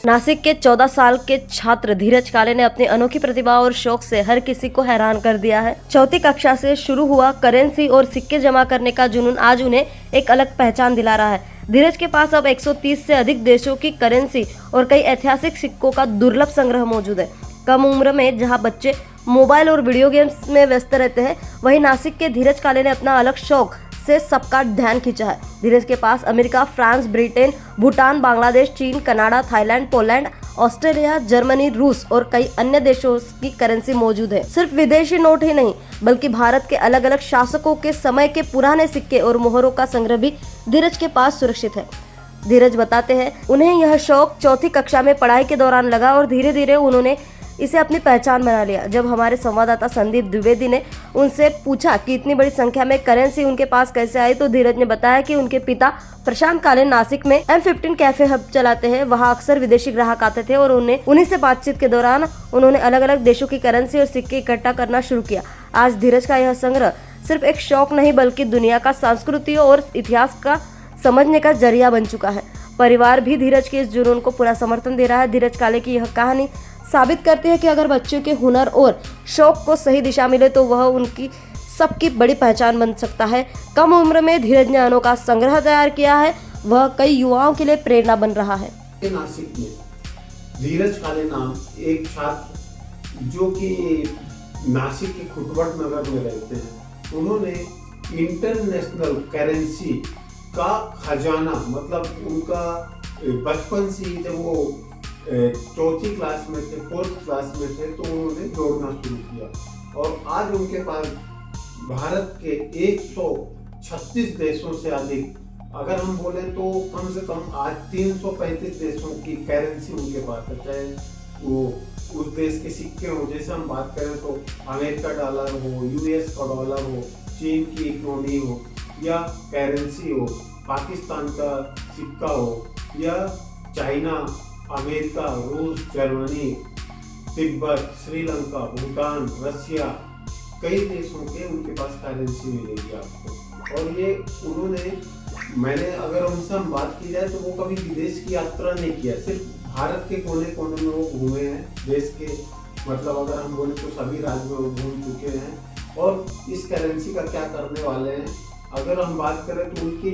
नासिक के 14 साल के छात्र धीरज काले ने अपनी अनोखी प्रतिभा और शौक से हर किसी को हैरान कर दिया है। चौथी कक्षा से शुरू हुआ करेंसी और सिक्के जमा करने का जुनून आज उन्हें एक अलग पहचान दिला रहा है। धीरज के पास अब 130 से अधिक देशों की करेंसी और कई ऐतिहासिक सिक्कों का दुर्लभ संग्रह मौजूद है। कम उम्र में जहां बच्चे मोबाइल और वीडियो गेम्स में व्यस्त रहते हैं, वहीं नासिक के धीरज काले ने अपना अलग शौक से सबका ध्यान खींचा है। धीरज के पास America, France, Britain, Bhutan, Bangladesh, चीन, Canada, Thailand, Poland, Australia, Germany, रूस और कई अन्य देशों की करेंसी मौजूद है। सिर्फ विदेशी नोट ही नहीं, बल्कि भारत के अलग अलग शासकों के समय के पुराने सिक्के और मोहरों का संग्रह भी धीरज के पास सुरक्षित है। धीरज बताते हैं, उन्हें यह शौक चौथी कक्षा में पढ़ाई के दौरान लगा और धीरे धीरे उन्होंने इसे अपनी पहचान बना लिया। जब हमारे संवाददाता संदीप द्विवेदी ने उनसे पूछा कि इतनी बड़ी संख्या में करेंसी उनके पास कैसे आई, तो धीरज ने बताया कि उनके पिता प्रशांत काले नासिक में M15 कैफे हब चलाते हैं। वहां अक्सर विदेशी ग्राहक आते थे और उन्हीं से बातचीत के दौरान उन्होंने अलग अलग देशों की करेंसी और सिक्के इकट्ठा करना शुरू किया। आज धीरज का यह संग्रह सिर्फ एक शौक नहीं, बल्कि दुनिया का संस्कृति और इतिहास का समझने का जरिया बन चुका है। परिवार भी धीरज के इस जुनून को पूरा समर्थन दे रहा है। धीरज काले की यह कहानी साबित करती है कि अगर बच्चों के हुनर और शौक को सही दिशा मिले तो वह उनकी सबकी बड़ी पहचान बन सकता है। कम उम्र में धीरज ने अनोखा संग्रह तैयार किया है, वह कई युवाओं के लिए प्रेरणा बन रहा है। नासिक में धीरज काले नाम एक छात्र जो कि नासिक के खुटवट नगर में रहते हैं, उन्होंने इंटरनेशनल करेंसी का खजाना, मतलब उनका बचपन से जब वो चौथी क्लास में थे, 4th क्लास में थे, तो उन्होंने दौड़ना शुरू किया और आज उनके पास भारत के 136 देशों से अधिक, अगर हम बोले तो कम से कम आज 335 देशों की करेंसी उनके पास है। चाहे वो उस देश के सिक्के हो, जैसे हम बात करें तो अमेरिका डॉलर हो, US का डॉलर हो, चीन की इकोनॉमी हो, या करेंसी हो, पाकिस्तान का सिक्का हो, या चाइना, अमेरिका, रूस, जर्मनी, तिब्बत, श्रीलंका, भूटान, रशिया, कई देशों के उनके पास करेंसी मिलेगी आपको। और ये मैंने अगर उनसे हम बात की जाए तो वो कभी विदेश की यात्रा नहीं किया, सिर्फ भारत के कोने कोने में वो घूमे हैं। देश के मतलब अगर हम बोले तो सभी राज्य में वो घूम चुके हैं और इस करेंसी का क्या करने वाले हैं। अगर हम बात करें तो उनकी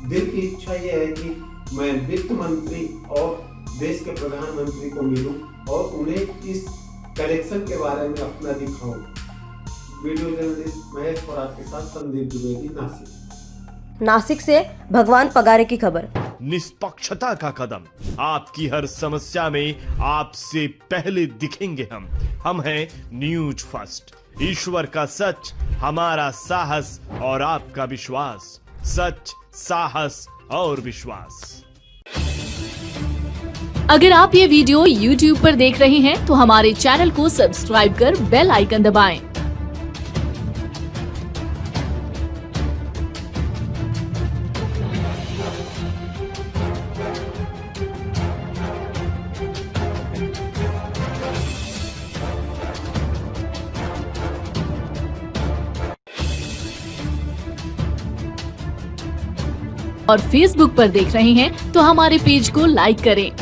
दिल की इच्छा ये है कि मैं वित्त मंत्री और देश के प्रधानमंत्री को मिलूं और उन्हें इस कलेक्शन के बारे में अपना दिखाऊं। वीडियो जर्नलिस्ट महेश और आपके साथ संदीप द्विवेदी, नासिक से भगवान पगारे की खबर। निष्पक्षता का कदम, आपकी हर समस्या में आपसे पहले दिखेंगे हम हैं न्यूज फर्स्ट। ईश्वर का सच, हमारा साहस और आपका विश्वास। सच, साहस और विश्वास। अगर आप ये वीडियो YouTube पर देख रहे हैं तो हमारे चैनल को सब्सक्राइब कर बेल आइकन दबाएं। और Facebook पर देख रहे हैं तो हमारे पेज को लाइक करें